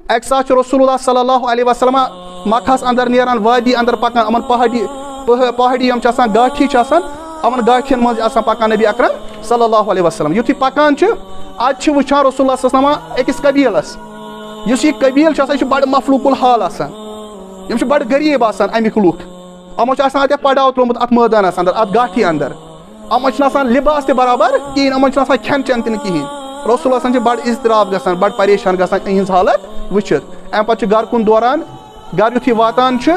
اکہِ ساتہٕ چھُ رسول اللہ صلی اللہ علیہ وسلم مکہس اندر نیران وادی اندر پکان یِمن پہاڑی یِم چھِ آسان گاٹھی چھِ آسان یِمن گاٹھین منٛز آسان پکان نبی اکرم صلی اللہ علیہ وسلم یُتھُے پکان چھِ اتہِ چھِ وٕچھان رسول اللہ صلی اللہ علیہ وسلم أکِس قبیٖلس یُس یہِ قبیٖل چھُ آسان یہِ چھُ بڑٕ مفلوق الحال آسان یِم چھِ بڑٕ غریٖب آسان امیِکۍ لُکھ یِمو چھُ آسان اتہِ پڑاو ترومُت اتھ مٲدانس اندر اتھ گاٹھی اندر یِمن چھُنہٕ آسان لباس تہِ برابر کِہیٖنۍ یِمن چھُنہٕ آسان کھٮ۪ن چٮ۪ن تہِ نہٕ کِہیٖنۍ رسول اللہ چھِ بڑٕ اضطراب گژھان بڑٕ پریشان گژھان یِہنٛز حالت وٕچھِتھ امہِ پتہٕ چھُ گرٕ کُن دوران گرٕ یُتھُے واتان چھُ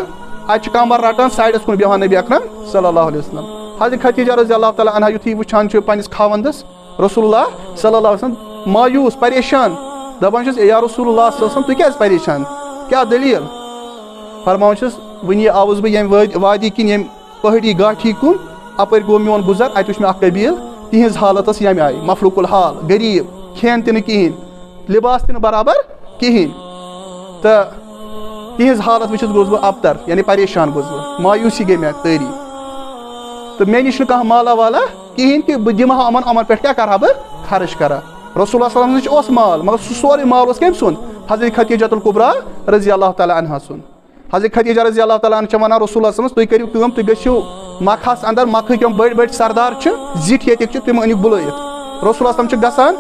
اتہِ چھُ کمبر رٹان سایڈس کُن بیٚہوان نبی اکرم صلی اللہ علیہ وسلم حضرت خدیجہ رضی اللہ تعالیٰ عنہا یُتھُے وٕچھان چھُ پننِس خاوندس رسول اللہ صلی اللہ علیہ وسلم مایوٗس پریشان دپان چھُس یا رسول اللہ صلی اللہ علیہ وسلم تُہۍ کیازِ پریشان کیاہ دٔلیٖل فرماوان چھُس وٕنی آوُس بہٕ ییٚمہِ وادی کِنۍ ییٚمہِ پہٲڑی گاٹھی کُن اپٲرۍ گوٚو میون گُزر اتہِ وٕچھ مےٚ اکھ قبیٖل تِہنٛز حالت ٲس ییٚمہِ آیہِ مفلوق الحال غریٖب کھٮ۪ن تہِ نہٕ کِہیٖنۍ لباس تہِ نہٕ برابر کِہیٖنۍ تہٕ تِہنٛز حالت وٕچھِتھ گوٚوُس بہٕ ابتر یعنی پریشان گوٚوُس بہٕ مایوٗسی گٔے مےٚ تٲری تہٕ مےٚ نِش نہٕ کانٛہہ مالا والا کِہیٖنۍ کہِ بہٕ دِمہٕ ہا یِمن پٮ۪ٹھ کیاہ کرٕ ہا بہٕ خرٕچ کرا رسول اللہ صلی اللہ علیہ وسلم نِش اوس مال مگر سُہ سورُے مال اوس کٔمۍ سُنٛد حضرت خدیجۃ الکبری رضی اللہ تعالیٰ عنہا سُنٛد حضرت خدیجہ رضی اللہ تعالیٰ عنہ چھِ ونان رسول اللہ صلی اللہ علیہ وسلم تُہۍ کٔرِو کٲم تُہۍ گٔژھِو مکہس اندر مکہٕکۍ یِم بٔڑۍ بٔڑۍ سردار چھِ زِٹھۍ ییٚتِکۍ چھِ تِم أنِکھ بُلٲیِتھ رسول اللہ صلی اللہ علیہ وسلم چھِ گژھان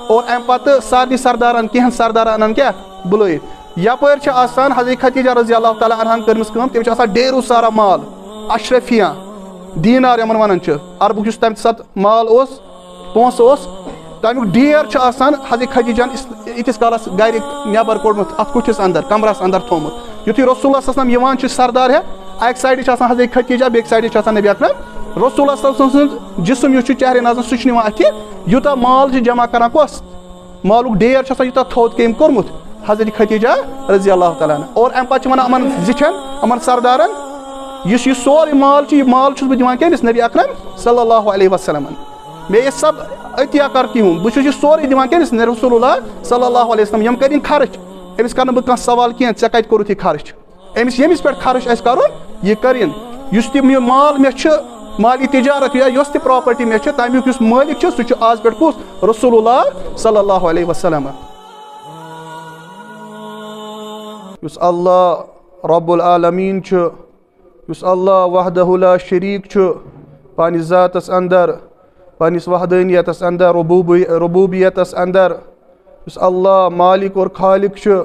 اور امہِ پتہٕ سارنٕے سردارن کینٛہن سردارن انان کیاہ بُلٲیِتھ یپٲرۍ چھِ آسان حضرت خدیجہ رضی اللہ تعالیٰ عنہن کٔرمٕژ کٲم تٔمِس چھِ آسان ڈیرو سارا مال اشرفیہ دیٖنار یِمن ونان چھِ عربُک یُس تمہِ ساتہٕ مال اوس پونٛسہٕ اوس تمیُک ڈیر چھُ آسان حضرت خدیجہن ییٖتِس کالس گرِ نٮ۪بر کوٚڑمُت اتھ کُٹھِس اندر کمرس اندر تھومُت یُتھُے رسول اللہ صلی اللہ علیہ وسلم یِوان چھُ سردار ہٮ۪تھ اکہِ سایڈٕ چھِ آسان حضرت خدیجہ بیٚکہِ سایڈٕ چھِ آسان نبی اکرم رسول اللہ صلی اللہ علیہ وسلم سُنٛد جسم یُس چھُ چہرِ نظر سُہ چھُ نِوان اتھِ یوٗتاہ مال چھُ جمع کران کۄس مالُک ڈیر چھُ آسان یوٗتاہ تھوٚد کٔمۍ کوٚرمُت حضرت خدیجہ رضی اللہ تعالیٰ عنہ اور امہِ پتہٕ چھِ ونان یِمن زِٹھٮ۪ن یِمن سردارن یُس یہِ سورُے مال چھُ یہِ مال چھُس بہٕ دِوان کٔمِس نبی اکرم صلی اللہ علیہ وسلمن مےٚ یہِ سب عطیہ کرتی ہوں بہٕ چھُس یہِ سورُے دِوان کٔمِس رسول اللہ صلی اللہ علیہ وسلم یِم کٔرِنۍ خرٕچ أمِس کرٕ نہٕ بہٕ کانٛہہ سوال کینٛہہ ژےٚ کتہِ کوٚرُتھ یہِ خرٕچ أمِس ییٚمِس پٮ۪ٹھ خرٕچ آسہِ کرُن یہِ کٔرِنۍ یُس تہِ یہِ مال مےٚ چھُ مالی تجارت یا یۄس تہِ پراپرٹی مےٚ چھِ تمیُک یُس مٲلِک چھُ سُہ چھُ آز پٮ۪ٹھ کُس رسول اللہ صلی اللہ علیہ وسلم یُس اللہ رب العالمیٖن چھُ یُس اللہ وحدہ لا شریٖک چھُ پننِس ذاتس اندر پننِس وحدٲنیتس اندر ربوبیتس اندر یُس اللہ مالک اور خالق چھُ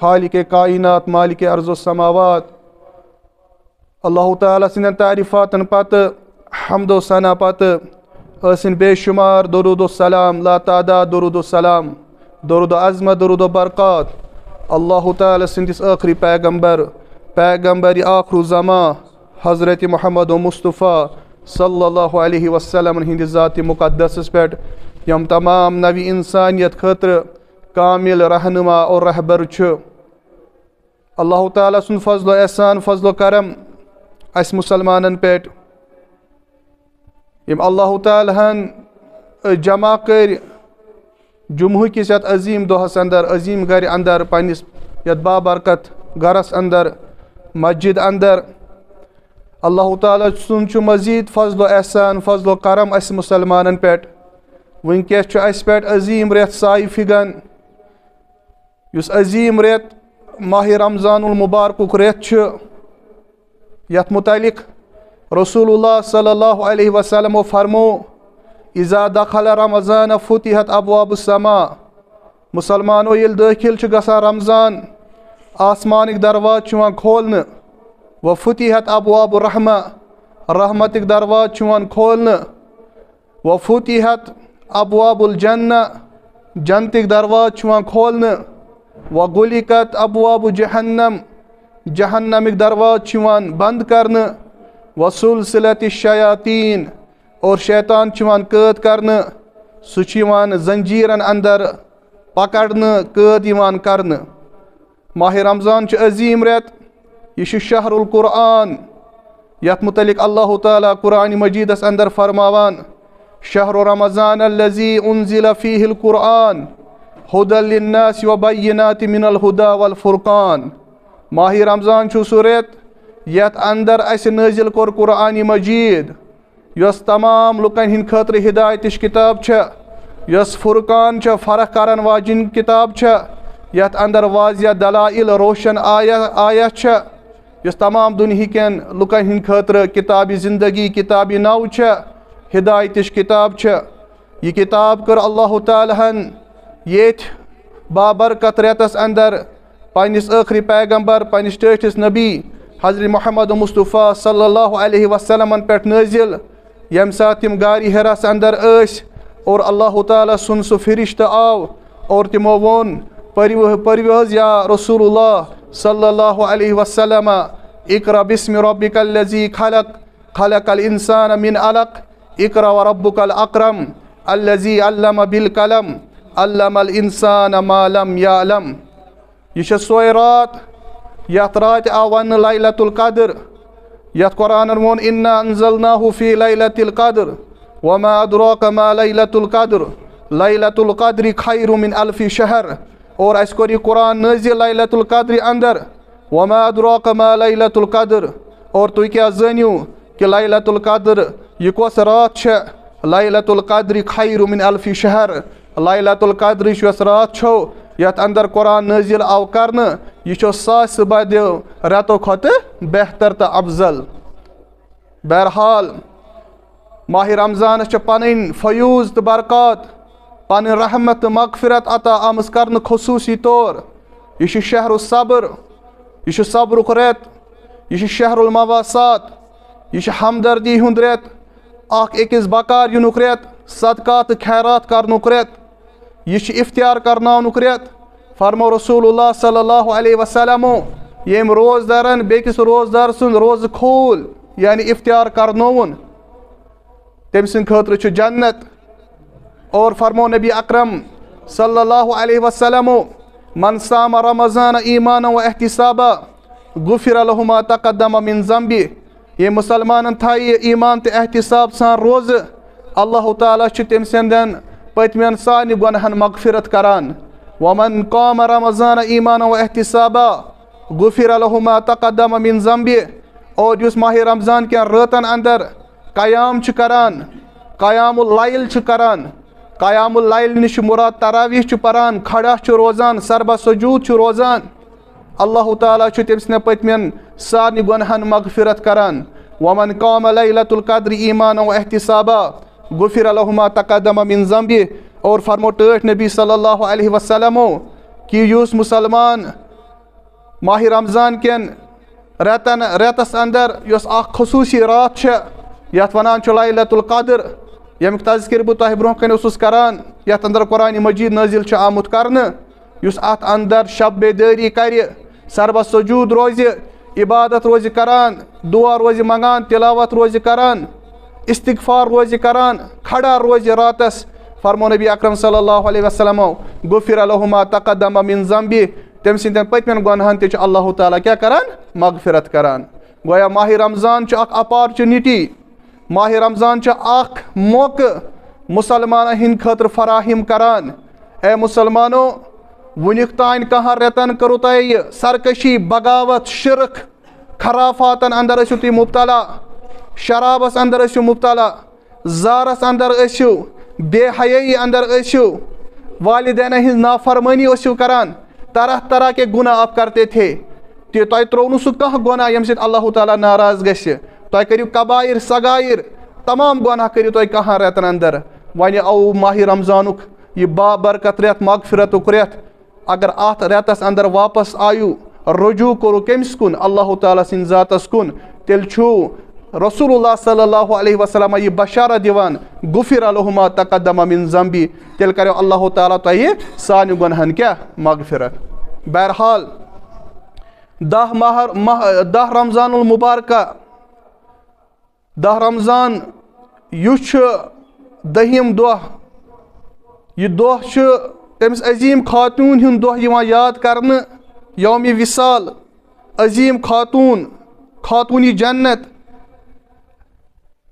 خالق کائنات مالک ارض السماوات اللہ تعالیٰ سٕنٛدٮ۪ن تعریفاتن پتہٕ حمد و ثنا پتہٕ ٲسِن بے شُمار درود و سلام لا تعداد درود و سلام درود و عظمت درود و برکات اللہ تعالیٰ سٕنٛدِس ٲخری پیغمبر آخر الزمان حضرت محمد و مصطفیٰ صلی اللہ علیہ وسلم ہِنٛدِ ذاتِ مقدسس پٮ۪ٹھ یِم تمام نوِ انسانیت خٲطرٕ کامل رہنما اور رہبر چھُ اللہ تعالیٰ سُنٛد فضل و احسان فضل و کرم اسہِ مُسلمانن پٮ۪ٹھ یِم اللہ تعالیٰ ہن جمع کٔرۍ جمعہ کِس یتھ عظیم دۄہس اندر عظیم گرِ اندر پننِس یتھ بابرکت گرس اندر مسجد اندر اللہ تعالیٰ سُنٛد چھُ مزیٖد فضل و احسان فضل و کرم اسہِ مُسلمانن پٮ۪ٹھ وٕنکیٚس چھُ اسہِ پٮ۪ٹھ عظیم رٮ۪تھ سایہِ فِگن یُس عظیم رٮ۪تھ ماہِ رمضان المبارکُک رٮ۪تھ چھُ یتھ متعلق رسول اللہ صلی اللہ علیہ وسلمو فرمو اذا دخل رمضان فتحت ابواب السما مُسلمانو ییٚلہِ دٲخِل چھُ گژھان رمضان آسمانٕکۍ درواز چھِ یِوان کھولنہٕ وفتحت ابواب الرحمہ رحمتٕکۍ درواز چھِ یِوان کھولنہٕ وفتحت ابواب الجنہ جنتٕکۍ درواز چھِ یِوان کھولنہٕ وغلقت ابواب جہنم جہنمٕکۍ درواز چھِ یِوان بنٛد کرنہٕ وسلسلت الشیاطیٖن اور شیطان چھُ یِوان قٲد کرنہٕ سُہ چھُ یِوان زنجیٖرن اندر پکڑنہٕ قٲد یِوان کرنہٕ ماہِ رمضان چھُ عظیٖم رٮ۪تھ یہِ چھُ شہر القرآن یتھ متعلق اللہ تعالیٰ قرآنِ مجیٖدس اندر فرماوان شہر رمضان الذی انزل فیہ القرآن ہدی للناس وبینات من الہدی والفرقان ماہِ رمضان چھُ سُہ رٮ۪تھ یتھ اندر اسہِ نٲزِل کوٚر قرآنِ مجیٖد یۄس تمام لُکن ہٕنٛدِ خٲطرٕ ہدایتٕچ کِتاب چھےٚ یۄس فرقان چھےٚ فرق کرن واجیٚنۍ کِتاب چھےٚ یَتھ اندر واضح دلائل روشن آیت چھےٚ یُس تمام دُنہِکٮ۪ن لُکن ہٕنٛدِ خٲطرٕ کِتابِ زندگی کِتابِ نو چھےٚ ہدایتٕچ کِتاب چھےٚ یہِ کِتاب کٔر اللہ تعالیٰ ہن ییٚتھۍ بابرکت رٮ۪تس اندر پننِس ٲخری پیغمبر پننِس ٹٲٹھِس نبی حضرت محمد مصطفیٰ صلی اللہ علیہ وسلمن پٮ۪ٹھ نٲزِل ییٚمہِ ساتہٕ تِم غارِ حِراہس اندر ٲسۍ اور اللہ تعالیٰ سُنٛد سُہ فرشتہٕ آو اور تِمو ووٚن پٔرِو حظ یا رسول اللہ صلی اللہ علیہ وسلم اقرأ بسم ربک الذی خلق خلق الانسان من علق اقرأ وربک الاکرم الذی علم بالقلم علم الانسان ما لم یعلم. یہِ چھےٚ سۄے رات یتھ راتہِ آو وننہٕ لیلۃ القدر یتھ قرآنن ووٚن انا انزلناہ فی لیلۃ القدر وما ادراک ما لیلۃ القدر لیلۃ القدر خیر من الف شہر. اور اَسہِ کوٚر یہِ قرآن نٲزِل لیلۃ القدرِ اندر وما ادراک ما لیلۃ القدر. اور تُہۍ کیٛاہ زٲنِو کہِ لیلۃ القدر یہِ کۄس رات چھےٚ لیلۃ القدر خیر من الف شہر. لیلۃ القدرٕچ یۄس رات چھو یتھ اندر قرآن نٲزِل آو کرنہٕ یہِ چھو ساسہِ بَدیو رٮ۪تو کھۄتہٕ بہتر تہٕ افضل. بہرحال ماہِ رمضانس چھِ پنٕنۍ فیوٗض تہٕ برکات پنٕنۍ رحمت تہٕ مغفرت عطا آمٕژ کرنہٕ خصوٗصی طور. یہِ چھُ شہر الصبر یہِ چھُ صبرُک رٮ۪تھ یہِ چھُ شہر المواسات یہِ چھُ ہمدردی ہُنٛد رٮ۪تھ اکھ أکِس بکار یِنُک رٮ۪تھ صدقات تہٕ خیرات کرنُک رٮ۪تھ. یہِ چھُ افتیار کرناونُک رٮ۪تھ. فرمو رسول اللہ صلی اللہ علیہ وسلمو ییٚمۍ روزدارن بیٚکِس روزدار سُنٛد روزٕ کھوٗل یعنی افتیار کرنووُن تٔمۍ سٕنٛدِ خٲطرٕ چھُ جنت. اور فرمو نبی اکرم صلی اللہ علیہ وسلمو من صام رمضان ایمانا و احتسابا غفر لہ ما تقدم من ذنبہ. ییٚمۍ مُسلمانن تھایہِ ایمان تہٕ احتساب سان روزٕ اللہ تعالیٰ چھُ تٔمۍ سٕنٛدٮ۪ن پٔتمٮ۪ن سانہِ گۄنہن مغفرت کران. ومن قام رمضان ایمانا و احتسابا غفر لہ ما تقدم من ذنبہ. اور یُس ماہِ رمضان کٮ۪ن رٲژن اندر قیام چھُ کران قیام اللیل چھُ کران. قیام اللیل نِش چھُ مُراد تراویح چھُ پران کھڑا چھُ روزان سربا سجوٗد چھُ روزان اللہ تعالیٰ چھُ تٔمۍ سٕنٛدٮ۪ن پٔتمٮ۪ن سارنٕے گۄنہن مغفرت کران. ومن قام لیلۃ القدر ایمانا و احتسابا غفر لہ ما تقدم من ذنبہ. اور فرمو ٹٲٹھۍ نبی صلی اللہ علیہ وسلمو کہ یُس مُسلمان ماہِ رمضان کٮ۪ن رٮ۪تس اندر یۄس اکھ خصوٗصی رات چھےٚ یتھ ونان چھُ لیلۃ القدر ییٚمیُک تذکر بہٕ تۄہہِ برونٛہہ کنہِ اوسُس کران یتھ اندر قرآنِ مجیٖد نٲزِل چھُ آمُت کرنہٕ. یُس اتھ اندر شب بیدٲری کرِ سربا سجوٗد روزِ عبادت روزِ کران دعا روزِ منگان تلاوت روزِ کران استغفار روزِ کران کھڑا روزِ راتس. فرمو نبی اکرم صلی اللہ علیہ وسلمو غفر لہ ما تقدم من ذنبہ. تٔمۍ سٕنٛدٮ۪ن پٔتمٮ۪ن گۄنہن تہِ چھُ اللہ تعالیٰ کیٛاہ کران مغفرت کران. گویا ماہِ رمضان چھُ اکھ اپارچُنٹی ماہِ رمضان چھُ اکھ موقعہٕ مُسلمانن ہٕنٛدِ خٲطرٕ فراہم کران. اے مُسلمانو وُنیُک تانۍ کہن رٮ۪تن کٔرو تۄہہِ یہِ سرکشی بغاوت شرک خرافاتن اندر ٲسِو تُہۍ مُبتلا شرابس اندر ٲسِو مُبتلا زارس اندر ٲسِو بے حیٲیی اندر ٲسِو والدینن ہٕنٛز نافرمٲنی ٲسِو کران طرح طرح کے گُناہ آپ کرتے تھے. تۄہہِ ترٛوو نہٕ سُہ کانٛہہ گۄناہ ییٚمہِ سۭتۍ اللہ تعالیٰ ناراض گژھِ. تۄہہِ کٔرِو کبایِر سگایِر تمام گۄناہ کٔرِو تُہۍ کہن رٮ۪تن اندر. وۄنۍ آو ماہِ رمضانُک یہِ بابرکت رٮ۪تھ مغفرتُک رٮ۪تھ. اگر اتھ رٮ۪تس اندر واپس آیو رجوع کوٚرُو کٔمِس کُن اللہ تعالیٰ سٕنٛدِ ذاتس کُن تیٚلہِ چھُ رسول اللہ صلی اللہ علیہ وسلم یہِ بشارت دِوان غفر لہ ما تقدم من ذنبہ. تیٚلہِ کرو اللہ تعالیٰ تۄہہِ سانہِ گۄنہن کیٛاہ مغفرت. بہرحال 10 رمضان المبارکہ 10 رمضان یُس چھُ 10ہِم دۄہ یہِ دۄہ چھُ تٔمِس عظیم خاتون ہُنٛد دۄہ یِوان یاد کرنہٕ یومِ وِصال عظیم خاتون خاتوٗنِ جنت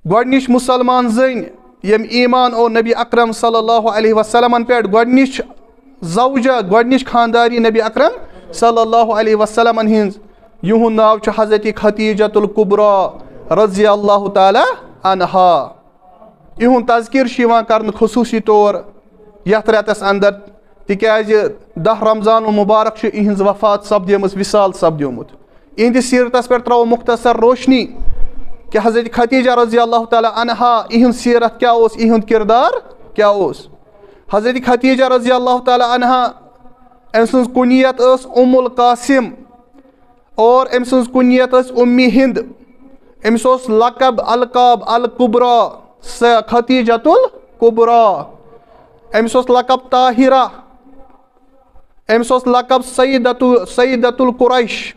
گۄڈنِچ مُسلمان زٔنۍ ییٚمۍ ایمان او نبی اکرم صلی اللہ علیہ وسلمن پٮ۪ٹھ گۄڈنِچ زوجہ گۄڈنِچ خانداری نبی اکرم صلی اللہ علیہ وسلمن ہِنٛز یِہُنٛد ناو چھُ حضرت خدیجۃ الکبری رضی اللہ تعالیٰ عنہا. یِہُنٛد تذکر چھُ یِوان کرنہٕ خصوٗصی طور یتھ رٮ۪تس اندر تِکیٛازِ 10 رمضان المبارک چھُ یِہٕنٛز وفات سپدیمٕژ وِصال سپدیومُت. یِہنٛدِس سیرتس پٮ۪ٹھ ترٛاوو مختصر روشنی کہ حضرت خدیجہ رضی اللہ تعالیٰ عنہا یِہُنٛد سیرت کیٛاہ اوس, یِہُنٛد کِردار کیٛاہ اوس. حضرت خدیجہ رضی اللہ تعالیٰ عنہا أمۍ سٕنٛز کُنیت ٲس القاسم اور أمۍ سٕنٛز کُنیت ٲس ہِند. أمِس اوس لقب القاب الکبرا خدیجۃ الکبرا. أمِس اوس لقب طاہرہ. أمِس اوس لقب سیدۃ القریش.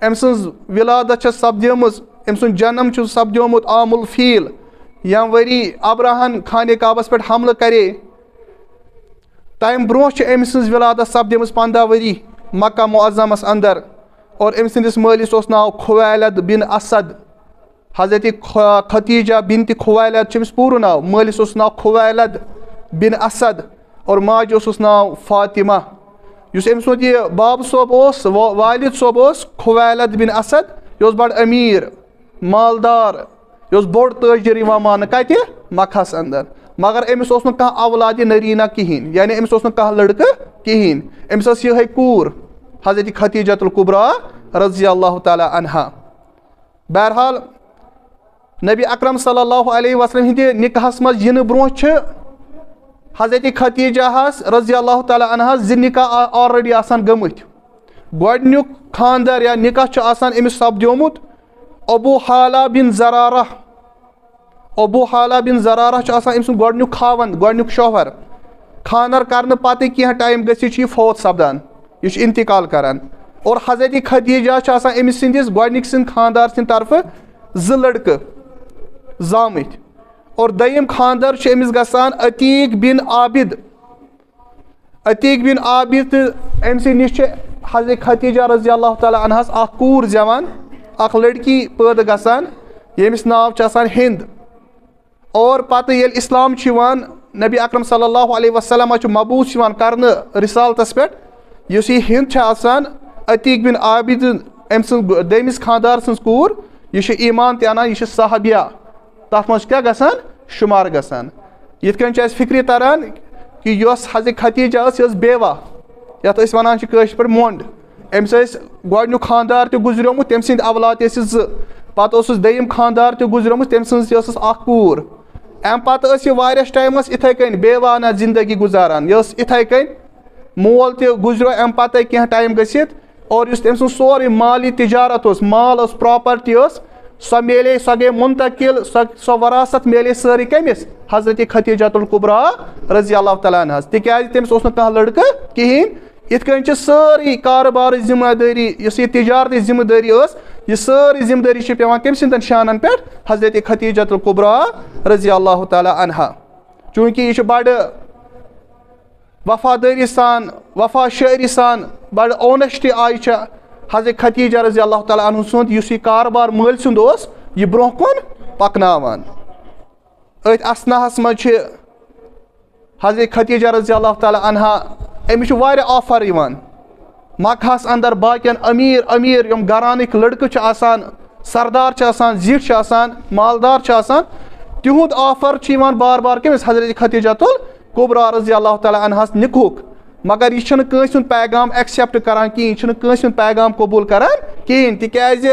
أمۍ سٕنٛز ولادت چھےٚ سپدیمٕژ, أمۍ سُنٛد جنم چھُ سپدیومُت عام الفیل ییٚمہِ ؤری ابراہن خانہِ کعبس پٮ۪ٹھ حملہٕ کرے. تمہِ برونٛہہ چھِ أمۍ سٕنٛز ولادت سپدیمٕژ 15 ؤری مکہ معظمس اندر. اور أمۍ سٕنٛدِس مٲلِس اوس ناو خویلد بن اسد. حضرت خدیجہ بنتِ خویلد چھُ أمِس پوٗرٕ ناو, مٲلِس اوس ناو خویلد بن اسد اور ماجہِ اوسُس ناو فاطمہ. یُس أمۍ سُنٛد یہِ بابہٕ صٲب اوس, والد صٲب اوس خویلد بن اسد, یہِ اوس بڑٕ أمیٖر مالدار, یہِ اوس بوٚڑ تٲجر یِوان ماننہٕ کتہِ مکہس اندر. مگر أمِس اوس نہٕ کانٛہہ اولادِ نریٖنا کِہیٖنۍ, یعنی أمِس اوس نہٕ کانٛہہ لڑکہٕ کِہیٖنۍ. أمِس ٲس یِہے کوٗر حضرت خدیجۃ الکبرا رضی اللہ تعالیٰ عنہا. بہرحال نبی اکرم صلی اللہ علیہ وسلم ہِنٛدِ نکاحس منٛز یِنہٕ برونٛہہ چھِ حضرت خدیجہ ہس رضی اللہ تعالیٰ عنہا 2 نکاح آلریڈی آسان گٔمٕتۍ. گۄڈنیُک خاندر یا نکاح چھُ آسان أمِس سپدیومُت ابو حالہ بن زرارہ. ابو حالہ بن زرارہ چھُ آسان أمۍ سُنٛد گۄڈنیُک خاوند, گۄڈنیُک شوہر. خانٛدر کرنہٕ پتہٕ کینٛہہ ٹایم گٔژھِتھ چھُ یہِ فوت سپدان, یہِ چھُ انتقال کران. اور حضرت خدیجہ چھِ آسان أمِس سٕنٛدِس گۄڈنِکۍ سٕنٛدِ خانٛدار سٕنٛدِ طرفہٕ 2 لڑکہٕ زامٕتۍ. اور دوٚیِم خانٛدر چھُ أمِس گژھان عتیق بن عابد. عتیق بن عابد تہٕ أمۍ سٕنٛدِ نِش چھِ حضرت خدیجہ رضی اللہ تعالیٰ عنہَس اکھ کوٗر زٮ۪وان, اکھ لڑکی پٲدٕ گژھان ییٚمِس ناو چھُ آسان ہِند. اور پتہٕ ییٚلہِ اسلام چھُ یِوان, نبی اکرم صلی اللہ علیہ وسلم چھُ مبعوث یِوان کرنہٕ رسالتس پٮ۪ٹھ, یُس یہِ ہِند چھِ آسان عتیق بن عابد أمۍ سٕنٛز دوٚیمِس خانٛدار سٕنٛز کوٗر, یہِ چھِ ایمان تہِ انان, یہِ چھِ صحابیہ, تتھ منٛز چھُ کیٛاہ گژھان شُمار گژھان. یِتھ کٔنۍ چھُ اَسہِ فِکرِ تران کہِ یۄس حضرت خدیجہ ٲس یہِ ٲس بیوا, یتھ أسۍ ونان چھِ کٲشِر پٲٹھۍ مۄنٛڈ. أمِس ٲسۍ گۄڈنیُک خانٛدار تہِ گُزریومُت, تٔمۍ سٕنٛدۍ اولاد تہِ ٲسِس 2, پتہٕ اوسُس دوٚیِم خانٛدار تہِ گُزریومُت, تٔمۍ سٕنٛز تہِ ٲسٕس اکھ کوٗر. اَمہِ پتہٕ ٲس یہِ واریاہس ٹایمس یِتھٕے کٔنۍ بیوانہ زندگی گُزاران, یہِ ٲس یِتھٕے کٔنۍ. مول تہِ گُزریو اَمہِ پتے کینٛہہ ٹایم گٔژھِتھ. اور یُس تٔمۍ سُنٛد سورُے مالی تجارت اوس, مال ٲس, پراپرٹی ٲس, سۄ میلے, سۄ گٔے منتقل, سۄ وراثت میلے سٲرٕے کٔمِس حضرت خدیجۃ الکبرا رضی اللہ تعالیٰ عنہَس. تِکیٛازِ تٔمِس اوس نہٕ کانٛہہ لڑکہٕ کِہیٖنۍ. یِتھ کٔنۍ چھِ سٲرٕے کارٕبارٕچ ذمہٕ دٲری, یُس یہِ تجارتٕچ ذمہٕ دٲری ٲس, یہِ سٲرٕے ذمہٕ دٲری چھِ پیٚوان کٔمۍ سٕنٛدٮ۪ن شانن پٮ۪ٹھ حضرت خدیجۃ الکبرا رضی اللہ تعالیٰ عنہا. چوٗنٛکہِ یہِ چھِ بڑٕ وفادٲری سان, وفا شٲعری سان, بڑٕ اونیسٹی آیہِ چھِ حضرت خدیجہ رضی اللہ تعالیٰ عنہ سُنٛد یُس یہِ کاربار مٲلۍ سُنٛد اوس, یہِ برونٛہہ کُن پکناوان. أتھۍ اسناہس منٛز چھِ حضرت خدیجہ رضی اللہ تعالیٰ عنہا, أمِس چھُ واریاہ آفر یِوان مکہس اندر باقین امیٖر امیٖر یِم گرانٕکۍ لڑکہٕ چھِ آسان, سردار چھِ آسان, زِٹھۍ چھِ آسان, مالدار چھِ آسان, تِہُنٛد آفر چھُ یِوان بار بار کٔمِس حضرت خدیجۃ الکبرا رضی اللہ تعالیٰ عنہَس نِکہُک. مگر یہِ چھُنہٕ کٲنٛسہِ ہُنٛد پیغام ایکسیپٹ کران کِہیٖنۍ, یہِ چھُنہٕ کٲنٛسہِ ہُنٛد پیغام قبوٗل کران کِہیٖنۍ. تِکیٛازِ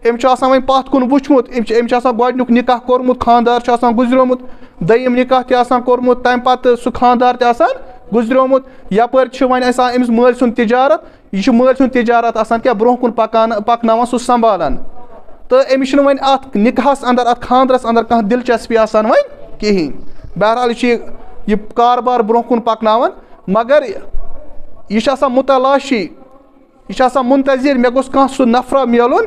أمۍ چھُ آسان وۄنۍ پتھ کُن وٕچھمُت, أمۍ چھُ آسان گۄڈنیُک نکاح کوٚرمُت, خانٛدار چھُ آسان گُزریومُت, دوٚیِم نکاح تہِ آسان کوٚرمُت, تمہِ پتہٕ سُہ خانٛدار تہِ آسان گُزریومُت. یپٲرۍ چھُ وۄنۍ آسان أمِس مٲلۍ سُنٛد تجارت, یہِ چھُ مٲلۍ سُنٛد تجارت آسان کیٛاہ برونٛہہ کُن پکناوان, سُہ سنبھالان. تہٕ أمِس چھُنہٕ وۄنۍ اتھ نکاحس اندر, اتھ خانٛدرس اندر کانٛہہ دلچسپی آسان وۄنۍ کِہیٖنۍ. بہرحال یہِ چھُ یہِ کاربار برونٛہہ کُن پکناوان. مگر یہِ چھُ آسان متلاشی, یہِ چھُ آسان منتظر, مےٚ گوٚژھ کانٛہہ سُہ نفرا میلُن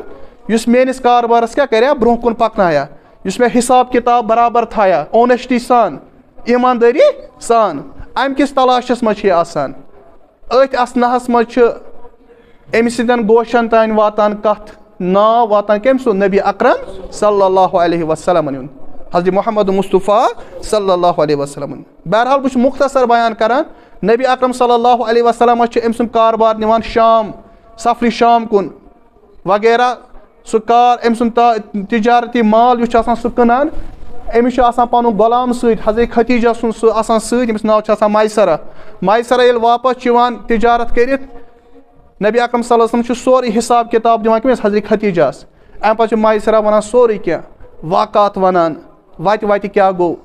یُس میٲنِس کاربارس کیٛاہ کرِ ہا برونٛہہ کُن پکنایا, یُس مےٚ حساب کِتاب برابر تھایا, اونیسٹی سان, ایماندٲری سان. امہِ کِس تلاشس منٛز چھِ یہِ آسان. أتھۍ اسناہس منٛز چھُ أمۍ سٕنٛدٮ۪ن گوشن تانۍ واتان کتھ, ناو واتان کٔمۍ سُنٛد, نبی اکرم صلی اللہ علیہ وسلمن ہُنٛد, حضرت محمد مصطفیٰ صلی اللہ علیہ وسلم. بہرحال بہٕ چھُس مختصر بیان کران. نبی اکرم صلی اللہ علیہ وسلم چھُ أمۍ سُنٛد کاربار نِوان شام, سفرِ شام کُن وغیرہ. سُہ أمۍ سُنٛد تجارتی مال یُس چھُ آسان سُہ کٕنان أمِس چھُ آسان پَنُن غلام سۭتۍ حضرت خدیجہ سُنٛد سُہ آسان سۭتۍ ییٚمِس ناو چھُ آسان مایسرہ ییٚلہِ واپس چھِ یِوان تِجارت کٔرِتھ نبی اکرم صلی اللہ علیہ وسلم چھُ سورُے حِساب کِتاب دِوان کٔمِس حضرت خدیجہس اَمہِ پتہٕ چھُ مایسرہ وَنان سورُے کینٛہہ واقعات وَنان وَتہِ کیٛاہ گوٚو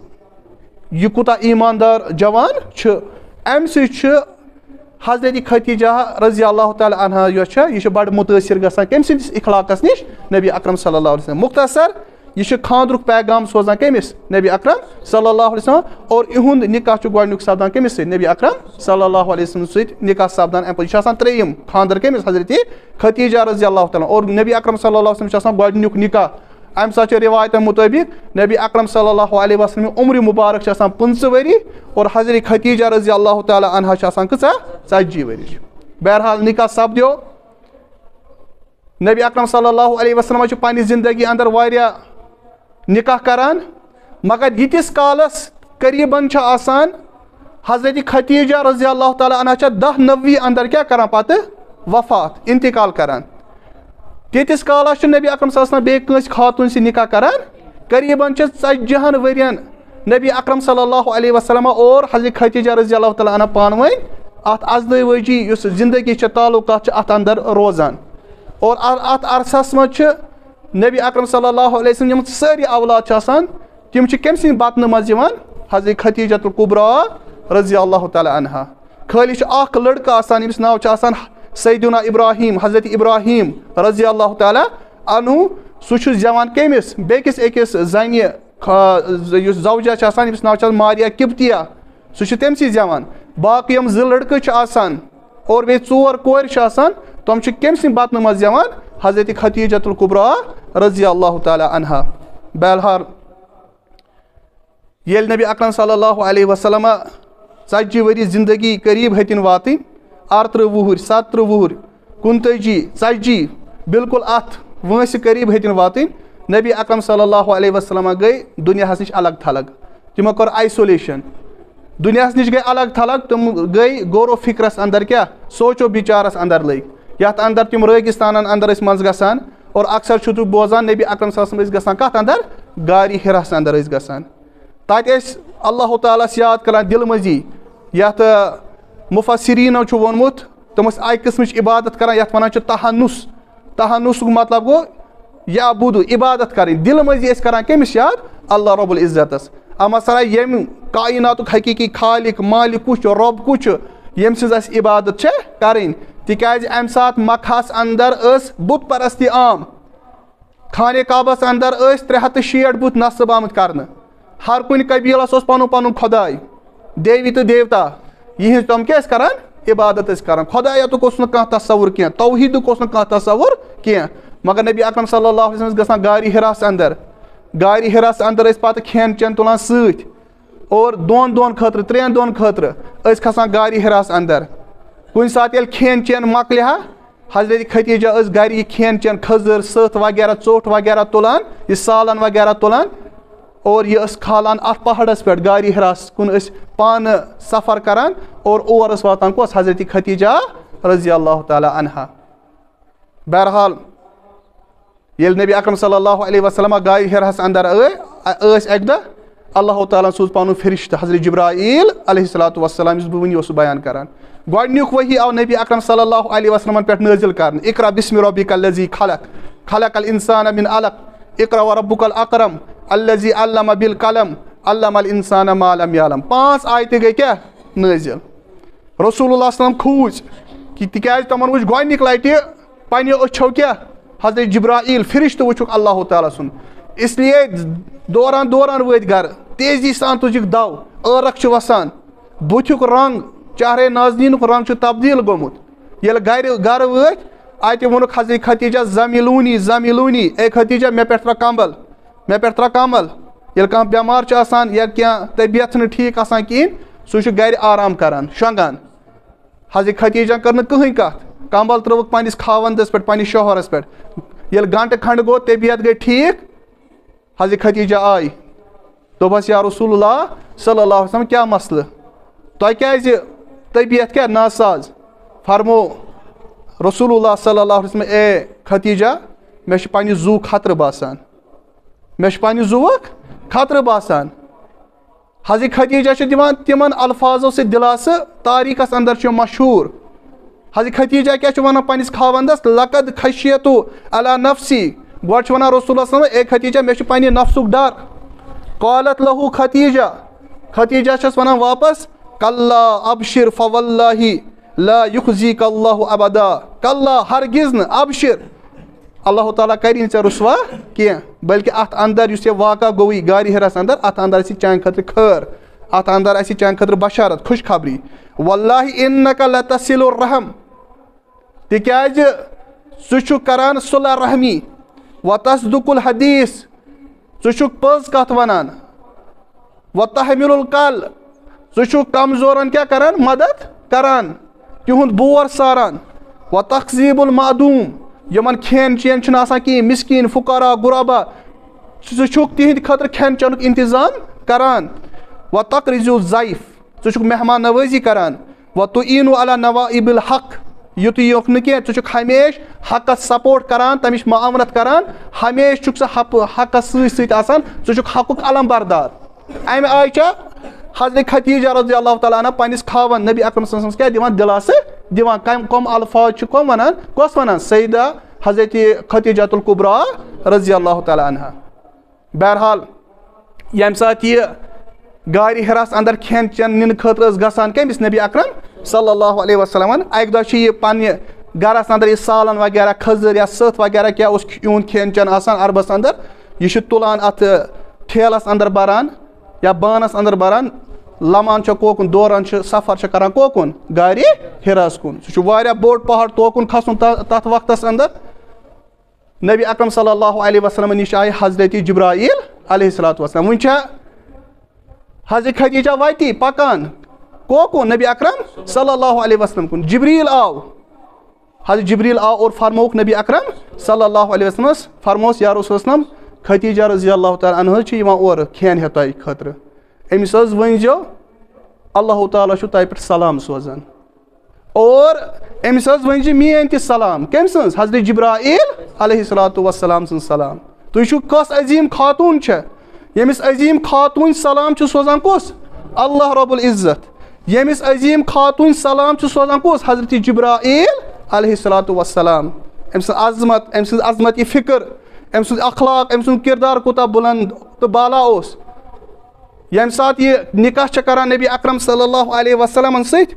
یہِ کوٗتاہ ایٖماندار جوان چھُ اَمہِ سۭتۍ چھُ حضرت خدیجہ رضی اللہ تعالیٰ عنہا یۄس چھےٚ یہِ چھِ بَڑٕ مُتٲثر گژھان کٔمۍ سٕنٛدِس اخلاقس نِش نبی اکرم صلی اللہ علیہ وسلم مختصر یہِ چھُ خانٛدرُک پیغام سوزان کٔمِس نبی اکرم صلی اللہ علیہ وسلم اور یِہُنٛد نکاح چھُ گۄڈنیُک سپدان کٔمِس سۭتۍ نبی اکرم صلی اللہ علیہ وسلم سۭتۍ نکاح سپدان اَمہِ پتہٕ یہِ چھُ آسان ترٛیٚیِم خانٛدر کٔمِس حضرت خدیجہ رضی اللہ تعالیٰ اور نبی اکرم صلی اللہ علیہ وسلم چھُ آسان گۄڈنیُک نکاح اَمہِ ساتہٕ چھِ رِوایتن مُطٲبِق نبی اکرم صلی اللہ علیہ وسلم عمرِ مُبارک چھِ آسان 15 ؤری اور حضرت خدیجہ رضی اللہ تعالیٰ عنہا چھِ آسان کۭژاہ 40 ؤرِش بہرحال نکاح سپدیو نبی اکرم صلی اللہ علیہ وسلم چھُ پننہِ زندگی انٛدر واریاہ نکاح کران مگر ییٖتِس کالس قریٖبن چھِ آسان حضرت خدیجہ رضی اللہ تعالیٰ عنہا چھےٚ 10-90 انٛدر کیٛاہ کران پتہٕ وفات انتقال کران تیٖتِس کالس چھُ نبی اکرم صلی اللہ علیہ وسلم بیٚیہِ کٲنٛسہِ خاتون سۭتۍ نکاح کران قریٖبن چھِ 40 ؤرین نبی اکرم صلی اللہ علیہ وسلم اور حضرت خدیجہ رضی اللہ تعالیٰ عنہا پانہٕ ؤنۍ اتھ ازدٲجی یُس زندگی چھِ تعلقات چھِ اتھ انٛدر روزان اور اتھ عرصس منٛز چھِ نبی اکرم صلی اللہ علیہ وسلم یِم سٲری اولاد چھِ آسان تِم چھِ کٔمۍ سٕنٛدِ بطنہٕ منٛز یِوان حضرت خدیجۃ الکبری رضی اللہ تعالیٰ عنہا خٲلی چھُ اکھ لڑکہٕ آسان ییٚمِس ناو چھُ آسان سیدنا ابراہیم حضرت ابراہیم رضی اللہ تعالیٰ عنہ سُہ چھُ زٮ۪وان کٔمِس بیٚکِس أکِس زنہِ یُس زوجہ چھِ آسان ییٚمِس ناو چھُ آسان ماریا قبطیہ سُہ چھُ تٔمسٕے زٮ۪وان باقٕے یِم 2 لڑکہٕ چھِ آسان اور بیٚیہِ 4 کورِ چھِ آسان تِم چھِ کٔمۍ سٕنٛدِ بطنہٕ منٛز زٮ۪وان حضرت خدیجۃ الکبری رضی اللہ تعالیٰ عنہا بہرحال ییٚلہِ نبی اکرم صلی اللہ علیہ وسلم 40 ؤری زندگی قریٖب ہیٚتِن واتٕنۍ 38 وُہٕرۍ 37 وُہٕرۍ 39 40 بالکل اتھ وٲنٛسہِ قریٖب ہیٚتِن واتٕنۍ نبی اکرم صلی اللہ علیہ وسلم گٔے دُنیاہس نِش الگ تھلگ تِمو کوٚر آیسولیشن دُنیاہس نِش گٔے الگ تھلگ تِم گٔے غور و فِکرس انٛدر کیٛاہ سونٛچو بِچارس انٛدر لٔگۍ یتھ انٛدر تِم رٲگِستانن انٛدر ٲسۍ منٛزٕ گژھان اور اکثر چھُ تُہۍ بوزان نبی اکرم صلی اللہ علیہ وسلم ٲسۍ گژھان کتھ انٛدر غارِ حِراہس انٛدر ٲسۍ گژھان تتہِ ٲسۍ اللہ تعالیٰ ہس یاد کران دِلہٕ منٛزی یتھ مُفسریٖنو چھُ ووٚنمُت تِم ٲسۍ اکہِ قٕسمٕچ عبادت کران یتھ ونان چھِ تحنُسُک مطلب گوٚو یا بوٗدو عبادت کرٕنۍ دِلہٕ منٛزی ٲسۍ کران کٔمِس یاد اللہ رۄب العزتس مثلاً ییٚمہِ کایناتُک حقیٖقی خالق مالک کُس چھُ رۄب کُس چھُ ییٚمہِ سٕنٛز اسہِ عبادت چھےٚ کرٕنۍ تِکیازِ امہِ ساتہٕ مکہس انٛدر ٲس بُت پرستی عام خانہِ کعبس انٛدر ٲسۍ 360 بُت نصب آمٕتۍ کرنہٕ ہر کُنہِ قبیٖلس اوس پنُن پنُن خۄداے دیوی تہٕ دیوتا یِہنٛز تِم کیٛاہ ٲسۍ کران عبادت ٲسۍ کران خۄدایتُک اوس نہٕ کانٛہہ تصور کینٛہہ توحیٖدُک اوس نہٕ کانٛہہ تصور کینٛہہ مگر نبی اکرم صلی اللہ علیہ وسلم ٲسۍ گژھان غارِ حِراہس انٛدر غارِ حِراہس انٛدر ٲسۍ پتہٕ کھٮ۪ن چٮ۪ن تُلان سۭتۍ اور 2 دۄہن خٲطرٕ 3 دۄہن خٲطرٕ ٲسۍ کھسان غارِ حِراہس انٛدر کُنہِ ساتہٕ ییٚلہِ کھٮ۪ن چٮ۪ن مۄکلہِ ہا حضرت خدیجہ ٲسۍ گرِ یہِ کھٮ۪ن چٮ۪ن کھٔزٕر سٕتھ وغیرہ ژوٚٹ وغیرہ تُلان یہِ سالن وغیرہ تُلان اور یہِ ٲس کھالان اتھ پہاڑس پٮ۪ٹھ غارِ حِراہس کُن ٲسۍ پانہٕ سفر کران اور اور ٲس واتان کۄس حضرت خدیجہ رضی اللہ تعالیٰ عنہا بہرحال ییٚلہِ نبی اکرم صلی اللہ علیہ وسلم غارِ حِراہس انٛدر ٲسۍ اکہِ دۄہ اللہ تعالیٰ سوٗز پنُن فرشتہٕ حضرت جبرایٖل علیہ الصلوۃ والسلام یُس بہٕ وٕنی اوسُس بیان کران گۄڈنیُک ؤحی آو نبی اکرم صلی اللہ علیہ وسلمن پٮ۪ٹھ نٲزِل کرنہٕ اقرا بسمِ ربک الذی خلق خلق الانسان من علق اقرا وربک الاکرم الذی علم بالقلم علم الانسان ما لم یعلم 5 آیتہٕ گٔے کیٛاہ نٲزِل رسول اللہ صلی اللہ علیہ وسلم کھوٗژ کہِ تِکیازِ تِمن وٕچھ گۄڈنِکۍ لٹہِ پننہِ أچھو کیٛاہ حضرت جبرایٖل فرشتہٕ وٕچھُکھ اللہ تعالیٰ سُنٛد اسلیے دوران وٲتۍ گرٕ تیزی سان تُجِکھ دو ٲرکھ چھُ وسان بُتھیُک رنٛگ چہرے ناظریٖنُک رنٛگ چھُ تبدیٖل گوٚمُت ییٚلہِ گرٕ وٲتۍ اتہِ ووٚنُکھ حضرت خدیجہ زمیلوٗنی اے خدیجہ مےٚ پٮ۪ٹھ ترٛاو کمل ییٚلہِ کانٛہہ بٮ۪مار چھُ آسان یا کینٛہہ طبیعت چھنہٕ ٹھیٖک آسان کِہیٖنۍ سُہ چھُ گرِ آرام کران شۄنٛگان حضرت خدیجہ کٔر نہٕ کٕہٕنۍ کتھ کمبل ترٲوٕکھ پننِس خاوندس پٮ۪ٹھ پننِس شوہرس پٮ۪ٹھ ییٚلہِ گنٹہٕ کھنڈ گوٚو طبیعت گٔے ٹھیٖک حضرت خدیجہ آیہِ دوٚپہس یا رسول اللہ صلی اللہ علیہ وسلم کیٛاہ مسلہٕ تۄہہِ کیٛازِ طبیعت کیٛاہ ناساز فرمو رسول اللہ صلی اللہ علیہ وسلم اے خدیجہ مےٚ چھُ پننہِ زُوُک خطرٕ باسان مےٚ چھُ پننہِ زُوُک خطرٕ باسان. حضرت خدیجہ چھِ دِوان تِمن الفاظو سۭتۍ دِلاسہٕ تاریٖخس انٛدر چھُ مشہوٗر. حضرت خدیجہ کیٛاہ چھُ وَنان پنٛنِس خاوندس لقد خشیتُ علی نفسی. گۄڈٕ چھُ وَنان رسول اللہ اے خدیجہ مےٚ چھُ پنٛنہِ نفسُک ڈر. قالت لہو خدیجہ. خدیجہ چھس وَنان واپس کلا ابشر فواللہ لا یخزیک اللہ ابدا. کلا ہرگز نہٕ ابشر اللہ تعالیٰ کَری نہٕ ژےٚ رُسوا کینٛہہ بلکہِ اَتھ انٛدر یُس یہِ واقعہ گوٚوٕے غارِ ہِرس انٛدر اَتھ انٛدر آسہِ چانہِ خٲطرٕ خٲر. اَتھ انٛدر آسہِ چانہِ خٲطرٕ بشارت خوش خبری. واللہ انک لتصل الرحم. تِکیٛازِ ژٕ چھُکھ کران صلہ رحمی. وتصدق الحدیث. ژٕ چھُکھ پٔز کتھ ونان. وتحمل الکل. ژٕ چھُکھ کمزورن کیٛاہ کران مدد کران تِہُنٛد بور ساران. وتقزیب المعدوم. یِمن کھٮ۪ن چٮ۪ن چھُنہٕ آسان کِہیٖنۍ مسکیٖن فقرا غربا ژٕ چھُکھ تِہنٛدِ خٲطرٕ کھٮ۪ن چٮ۪نُک انتظام کران. وتقرض الضیف. ژٕ چھُکھ مہمان نوٲزی کران. وتعین علی نوائب الحق. یُتُے یوت نہٕ کینٛہہ ژٕ چھُکھ ہمیشہِ حقس سپورٹ کران تمِچ معاونت کران. ہمیشہِ چھُکھ ژٕ حقس سۭتۍ سۭتۍ آسان. ژٕ چھُکھ حقُک علم بردار. امہِ آیہِ چھا حضرت خدیجہ رضی اللہ تعالیٰ عنہ پنٛنِس خاوند نبی اکرم صلی اللہ علیہ وسلم کیٛاہ دِوان دِلاسہٕ دِوان. کم الفاظ چھِ کم ونان کۄس ونان سیدہ حضرت خدیجۃ الکبری رضی اللہ تعالیٰ عنہ. بہرحال ییٚمہِ ساتہٕ یہِ غارِ ہِرس انٛدر کھٮ۪ن چٮ۪ن نِنہٕ خٲطرٕ ٲس گژھان کٔمِس نبی اکرم صلی اللہ علیہ وسلمن. اکہِ دۄہ چھِ یہِ پننہِ گرس انٛدر یہِ سالن وغیرہ کھٔزٕر یا سٔتھ وغیرہ کیٛاہ اوس یِہُنٛد کھٮ۪ن چٮ۪ن آسان عربس انٛدر یہِ چھُ تُلان اتھ ٹھیلس انٛدر بران یا بانس انٛدر بران لمان چھِ کوکُن دوران چھِ سفر چھِ کران کوکُن غارِ ہِرس کُن. سُہ چھُ واریاہ بوٚڑ پہاڑ توکُن کھسُن تتھ وقتس انٛدر. نبی اکرم صلی اللہ علیہ وسلمن نِش آیہِ حضرت جبرائیل علیہ الصلوۃ والسلام. وۄنۍ چھا حضرت خدیجہ وتی پکان کوکُن نبی اکرم صلی اللہ علیہ وسلم کُن. جبریٖل آو. حضرت جبریٖل آو اور فرمووُکھ نبی اکرم صلی اللہ علیہ وسلمس فرمووس یا رسول وسلم خدیجہ رضی اللہ تعالیٰ عنہ چھِ یِوان اورٕ کھٮ۪ن ہٮ۪تھ تۄہہِ خٲطرٕ. أمِس حظ ؤنۍزیو اللہ تعالیٰ چھُ تۄہہِ پٮ۪ٹھ سلام سوزان اور أمِس حظ ؤنۍزِ میٲنۍ تہِ سلام. کٔمۍ سٕنٛز حضرت جبرائیل علیہ الصلوۃ والسلام سٕنٛز سلام. تُہۍ چھِو کۄس عظیم خاتون چھےٚ ییٚمِس عظیم خاتوٗنۍ سلام چھُ سوزان کُس اللہ رب العزت. ییٚمِس عظیم خاتوٗنۍ سلام چھُ سوزان کُس حضرت جبرائیل علیہ الصلوۃ والسلام. أمۍ سٕنٛز عظمت أمۍ سٕنٛز عظمت یہِ فکر أمۍ سُنٛد اخلاق أمۍ سُنٛد کردار کوٗتاہ بُلند تہٕ بالا اوس. ییٚمہِ ساتہٕ یہِ نکاح چھِ کران نبی اکرم صلی اللہ علیہ وسلمن سۭتۍ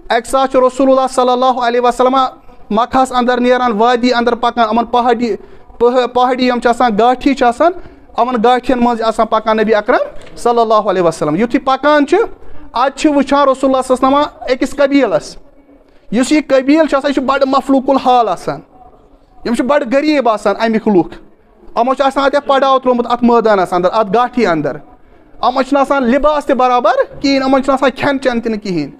اکہِ ساتہٕ چھُ رسول اللہ صلی اللہ علیہ وسلم مکہس انٛدر نیران وادی انٛدر پکان یِمن پہاڑی یِم چھِ آسان گاٹھی چھِ آسان یِمن گاٹھٮ۪ن منٛز آسان پکان نبی اکرم صلی اللہ علیہ وسلم. یُتھُے پکان چھِ اتہِ چھِ وٕچھان رسول اللہ صلی اللہ علیہ وسلم أکِس قبیٖلس. یُس یہِ قبیٖل چھُ آسان یہِ چھُ بڑٕ مفلوق الحال آسان. یِم چھِ بڑٕ غریٖب آسان امیِکۍ لُکھ. یِمو چھُ آسان اتھ پڑاو تروومُت اتھ مٲدانس انٛدر اتھ گاٹھی انٛدر. یِمن چھُنہٕ آسان لِباس تہِ برابر کِہیٖنۍ یِمن چھُنہٕ آسان کھٮ۪ن چٮ۪ن تہِ نہٕ کِہیٖنۍ.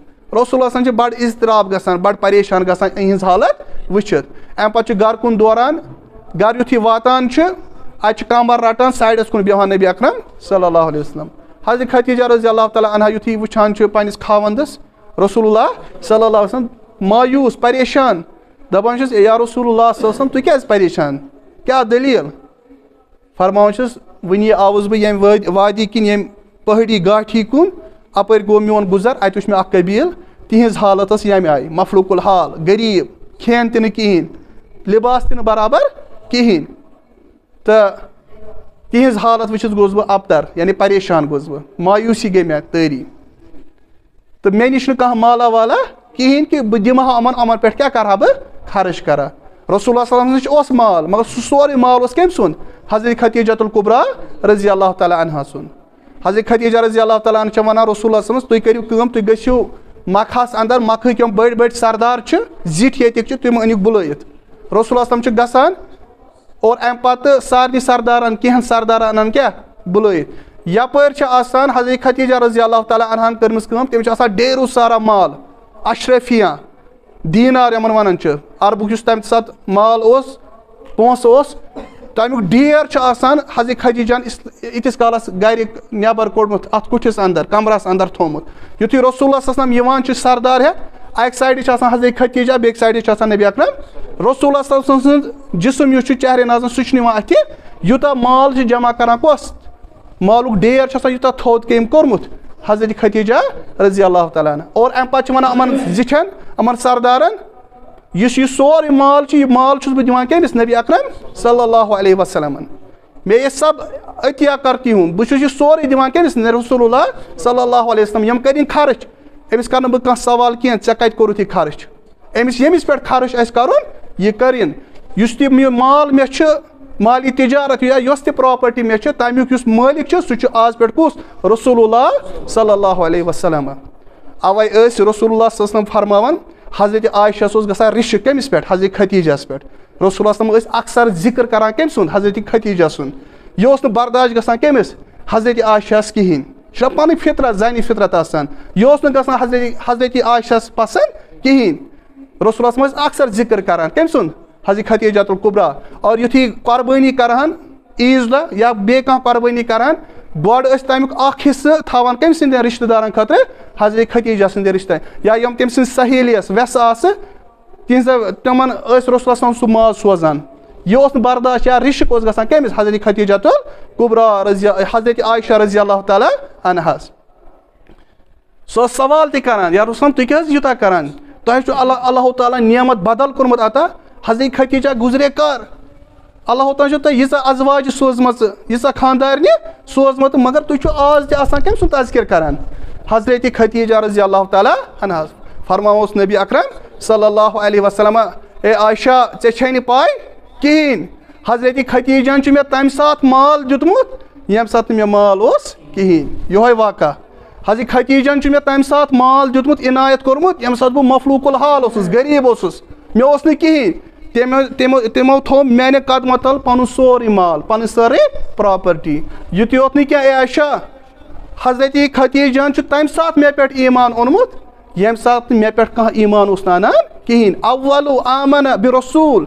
رسول اللہ چھِ بڑٕ اضطراب گژھان بڑٕ پریشان گژھان یِہنٛز حالت وٕچھِتھ. امہِ پتہٕ چھُ گرٕ کُن دوران گرٕ یُتھُے واتان چھُ اتہِ چھُ کمبر رٹان سایڈس کُن بیٚہوان نبی اکرم صلی اللہ علیہ وسلم. حضرت خدیجہ رضی اللہ تعالیٰ عنہ یُتھُے وٕچھان چھُ پننِس خاوندس رسول اللہ صلی اللہ علیہ وسلم مایوٗس پریشان دپان چھُس یا رسول اللہ صلی اللہ علیہ وسلم تُہۍ کیٛازِ پریشان کیٛاہ دٔلیٖل. فرماوان چھُس وُنی آوُس بہٕ ییٚمہِ وادی کِنۍ ییٚمہِ پہٲڑی گاٹھی کُن اپٲرۍ گوٚو میون گُزر اتہِ وٕچھ مےٚ اکھ قبیٖل تِہنٛز حالت ٲس ییٚمہِ آیہِ مفلوق الحال غریٖب کھٮ۪ن تہِ نہٕ کِہیٖنۍ لِباس تہِ نہٕ برابر کِہیٖنۍ تہٕ تِہنٛز حالت وٕچھِتھ گوٚوُس بہٕ ابتر یعنی پریشان گوٚوُس بہٕ مایوٗسی گٔے مےٚ تٲری. تہٕ مےٚ نِش نہٕ کانٛہہ مالا والا کِہیٖنۍ کہِ بہٕ دِمہٕ ہا یِمن پٮ۪ٹھ کیٛاہ کرٕ ہا بہٕ خرٕچ کرا. رسول اللہ صلی اللہ علیہ وسلم نِش اوس مال مگر سُہ سورُے مال اوس کٔمۍ سُنٛد حضرت خدیجۃ الکبری رضی اللہ تعالیٰ عنہا سُنٛد. حضرت خدیجہ رضی اللہ تعالیٰ عنہ چھِ ونان رسول اللہ صلی اللہ علیہ وسلم تُہۍ کٔرِو کٲم تُہۍ گٔژھِو مکہس انٛدر مکہٕکۍ یِم بٔڑۍ بٔڑۍ سردار چھِ زِٹھۍ ییٚتِکۍ چھِ تِم أنِکھ بُلٲیِتھ. رسول اللہ صلی اللہ علیہ وسلم چھِ گژھان اور امہِ پتہٕ سارنٕے سردارن کینٛہن سردارن انان کیٛاہ بُلٲیِتھ. یپٲرۍ چھِ آسان حضرت خدیجہ رضی اللہ تعالیٰ عنہن کٔرمٕژ کٲم تٔمِس چھِ آسان ڈیرو سارا مال اشرفیہ دیٖنار یِمن ونان چھِ عربُک یُس تمہِ ساتہٕ مال اوس پونٛسہٕ اوس تمیُک ڈیر چھُ آسان حضرت خدیجہن ییٖتِس کالس گرِ نٮ۪بر کوٚڑمُت اتھ کُٹھِس انٛدر کمرس انٛدر تھومُت. یُتھُے رسول اللہ صلی اللہ علیہ وسلم یِوان چھُ سردار ہٮ۪تھ اکہِ سایڈٕ چھِ آسان حضرت خدیجہ بیٚکہِ سایڈٕ چھِ آسان نبی اکرم رسول اللہ صلی اللہ علیہ وسلم سُنٛد جسم یُس چھُ چہرے ناظن سُہ چھُنہٕ یِوان اتھِ یوٗتاہ مال چھِ جمع کران کۄس مالُک ڈیر چھُ آسان یوٗتاہ تھوٚد کہِ أمۍ کوٚرمُت حضرت خدیجہ رضی اللہ تعالیٰ عنہ اور اَمہِ پَتہٕ چھِ وَنان یِمَن زِٹھٮ۪ن یِمَن سردارَن یُس یہِ سورُے مال چھُ یہِ مال چھُس بہٕ دِوان کٔمِس نبی اکرم صلی اللہ علیہ وسلمن میں یہ سب عطیہ کرتی ہوں بہٕ چھُس یہِ سورُے دِوان کٔمِس رسول اللہ صلی اللہ علیہ وسلم یِم کٔرِنۍ خرٕچ أمِس کَرٕ نہٕ بہٕ کانٛہہ سوال کینٛہہ ژےٚ کَتہِ کوٚرُتھ یہِ خرٕچ أمِس ییٚمِس پٮ۪ٹھ خرٕچ آسہِ کَرُن یہِ کٔرِنۍ یُس تہِ یہِ مال مےٚ چھُ مالی تجارت یا یۄس تہِ پراپرٹی مےٚ چھِ تَمیُک یُس مٲلِک چھُ سُہ چھُ آز پٮ۪ٹھ کُس رسول اللہ صلی اللہ علیہ وسلم اَوَے ٲسۍ رسول اللہ صلی اللہ علیہ وسلم فرماوان حضرت عایشَس اوس گژھان رِشہِ کٔمِس پٮ۪ٹھ حضرت خدیجَس پٮ۪ٹھ رسول اللہ صلی اللہ علیہ وسلم ٲسۍ اکثر ذِکر کران کٔمۍ سُنٛد حضرت خدیجہ سُنٛد یہِ اوس نہٕ برداش گژھان کٔمِس حضرت عایشَس کِہیٖنۍ یہِ چھےٚ پَنٕنۍ فطرت زَنہِ فطرت آسان یہِ اوس نہٕ گژھان حضرت عایشَس پسنٛد کِہیٖنۍ رسول اللہ صلی اللہ علیہ وسلم ٲسۍ اکثر ذِکر کران کٔمۍ سُنٛد حضرت خدیجۃ الکبری اور یُتھُے قربٲنی کرہن عیٖذ دۄہ یا بیٚیہِ کانٛہہ قربٲنی کرہن گۄڈٕ ٲسۍ تَمیُک اکھ حِصہٕ تھاوان کٔمۍ سٕنٛدٮ۪ن رِشتہٕ دارن خٲطرٕ حضرت خدیجہ سٕنٛدِ رِشتہٕ یا یِم تٔمۍ سٕنٛز سہیلی ٲس وٮ۪سہٕ آسہٕ تِہنٛزٕ تِمن ٲسۍ رسول اللہ صلی اللہ علیہ وسلم سُہ ماز سوزان یہِ اوس نہٕ برداش یا رِشک اوس گژھان کٔمِس حضرت خدیجۃ الکبری رضی حضرت عایشہ رضی اللہ تعالیٰ عنہاس سۄ ٲس سوال تہِ کران یا رسول تُہۍ کیٛاہ حظ یوٗتاہ کران تۄہہِ چھُ اللہ تعالیٰ نعمت بدل کوٚرمُت عطا حضرت خدیجہ گُزرے کر اللہ تعالیٰ چھُ تۄہہِ ییٖژاہ ازواجہِ سوزمژٕ ییٖژاہ خاندارنہِ سوزمٕژ مگر تُہۍ چھُو آز تہِ آسان کٔمۍ سُنٛد تذکر کران حضرت خدیجہ رضی اللہ تعالیٰ عنہاس فرماووس نبی اکرم صلی اللہ علیہ وسلم اے عایشہ ژےٚ چھے نہٕ پاے کِہیٖنۍ حضرت خدیجہن چھُ مےٚ تَمہِ ساتہٕ مال دیُتمُت ییٚمہِ ساتہٕ نہٕ مےٚ مال اوس کِہیٖنۍ یِہوے واقعہ حضرت خدیجہن چھُ مےٚ تَمہِ ساتہٕ مال دیُتمُت عنایت کوٚرمُت ییٚمہِ ساتہٕ بہٕ مفلوٗق الحال اوسُس غریٖب اوسُس مےٚ اوس نہٕ کِہیٖنۍ تِمو تھوٚو میانہِ قدمہٕ تل پنُن سورُے مال پنٕنۍ سٲرٕے پراپرٹی یُتُے یوت نہٕ کینٛہہ اے عایشہ حضرت خدیجہن چھُ تَمہِ ساتہٕ مےٚ پٮ۪ٹھ ایمان اوٚنمُت ییٚمہِ ساتہٕ نہٕ مےٚ پٮ۪ٹھ کانٛہہ ایمان اوس نہٕ انان کِہیٖنۍ اولُ آمن برسول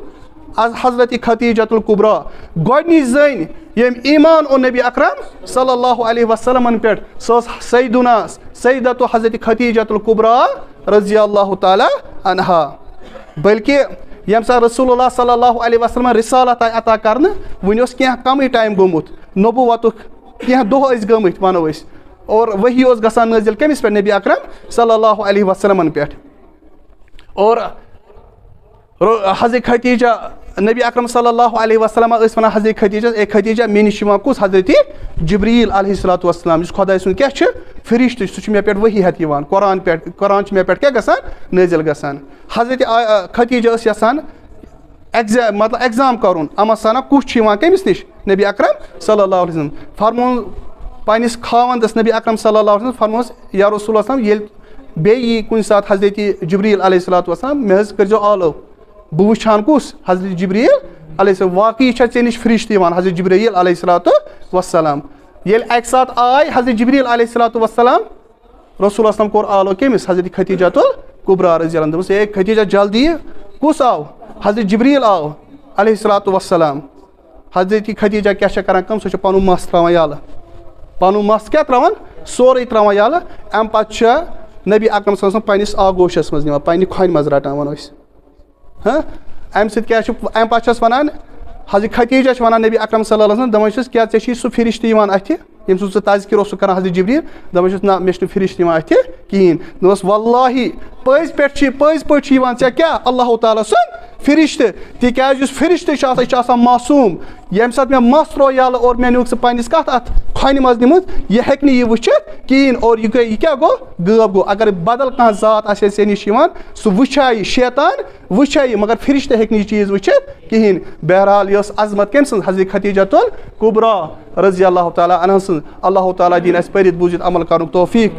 حضرت خدیجۃ الکبری گۄڈنِچ زٔنۍ ییٚمۍ ایمان اوٚن نبی اکرم صلی اللہ علیہ وسلمن پٮ۪ٹھ سۄ ٲس سیدۃ حضرت خدیجۃ الکبری رضی اللہ تعالیٰ عنہا بلکہِ ییٚمہِ ساتہٕ رسول اللہ صلی اللہ علیہ وسلم رسالت آیہِ عطا کرنہٕ وُنہِ اوس کینٛہہ کمٕے ٹایم گوٚمُت نبوتُک کینٛہہ دۄہ ٲسۍ گٔمٕتۍ ونو أسۍ اور وحی اوس گژھان نٲزِل کٔمِس پٮ۪ٹھ نبی اکرم صلی اللہ علیہ وسلمن پٮ۪ٹھ اور حضرت خدیجہ نبی اکرم صلی اللہ علیہ وسلم ٲسۍ وَنان حضرت خدیجہ اے خدیجہ مےٚ نِش چھُ یِوان کُس حضرت جبریٖل علیہ الصلوۃ والسلام یُس خۄداے سُنٛد کیاہ چھُ فرشتہٕ سُہ چھُ مےٚ پٮ۪ٹھ وحی ہٮ۪تھ یِوان قرآن چھُ مےٚ پٮ۪ٹھ کیاہ گژھان نٲزِل گژھان حضرت خدیجہ ٲس یژھان ایٚگزام کَرُن اما سنا کُس چھُ یِوان کٔمِس نِش نبی اکرم صلی اللہ علیہ وسلم فرمووُن پنٛنِس خاوندس نبی اکرم صلی اللہ علیہ وسلم فرمووُس یا رسول اللہ وسلم ییٚلہِ بیٚیہِ یی کُنہِ ساتہٕ حضرت جبریٖل علیہ الصلوۃ والسلام مےٚ حظ کٔرۍزیو آلو بہٕ وٕچھِ ہن کُس حضرت جبریٖل علیہ السلام واقعی چھا ژےٚ نِش فرشتہٕ یِوان حضرت جبریٖل علیہ الصلوۃ والسلام ییٚلہِ اکہِ ساتہٕ آے حضرت جبریٖل علیہ الصلوۃ والسلام رسول اللہ وسلم کوٚر آلو کٔمِس حضرت خدیجۃ الکبری رضی اللہ عنہا دوٚپُس اے خدیجہ جلدی کُس آو حضرت جبریٖل آو علیہ الصلوۃ والسلام حضرت خدیجہ کیاہ چھےٚ کران کٲم سۄ چھےٚ پنُن مس تراوان یَلہٕ پنُن مس کیاہ تراوان سورُے تراوان یَلہٕ اَمہِ پتہٕ چھےٚ نبی اکرم صلی اللہ علیہ وسلم پنٛنِس آگوشس منٛز نِوان پنٛنہِ کھۄنہِ منٛز رٹان ونو أسۍ اَمہِ سۭتۍ کیاہ چھُ اَمہِ پتہٕ چھس ونان حضرت خدیجہ چھِ ونان نبی اکرم صلی اللہ علیہ وسلم دپان چھِس کیاہ ژےٚ چھُے سُہ فرشتہٕ یِوان اَتھِ ییٚمہِ سُنٛد ژٕ تذکر اوسُکھ کران حضرت جبریٖل دپان چھُس نہ مےٚ چھُنہٕ فرشتہٕ یِوان اَتھِ کِہیٖنۍ دوٚپُس واللہ پٔزۍ پٲٹھۍ چھُ یِوان ژےٚ کیاہ اللہ تعالیٰ سُنٛد فرشتہٕ تِکیازِ یُس فرشتہٕ چھُ آسان یہِ چھُ آسان معصوٗم ییٚمہِ ساتہٕ مےٚ مس تروو یَلہٕ اور مےٚ نیوٗکھ ژٕ پنٛنِس کَتھ اَتھ کھۄنہِ منٛز نِمُت یہِ ہیٚکہِ نہٕ یہِ وٕچھِتھ کِہیٖنۍ اور یہِ کیاہ گوٚو غٲب گوٚو اگر بدل کانٛہہ ذات آسہِ ہے ژےٚ نِش یِوان سُہ وٕچھِ یہِ شیطان وٕچھِ یہِ مگر فرشتہٕ ہیٚکہِ نہٕ یہِ چیٖز وٕچھِتھ کِہیٖنۍ بہرحال یہِ ٲس عظمت کٔمۍ سٕنٛز حضرت خدیجۃ الکبری رضی اللہ تعالیٰ عنہا سٕنٛز اللہ تعالیٰ دِیِن اَسہِ پٔرِتھ بوٗزِتھ عمل کَرنُک توفیٖق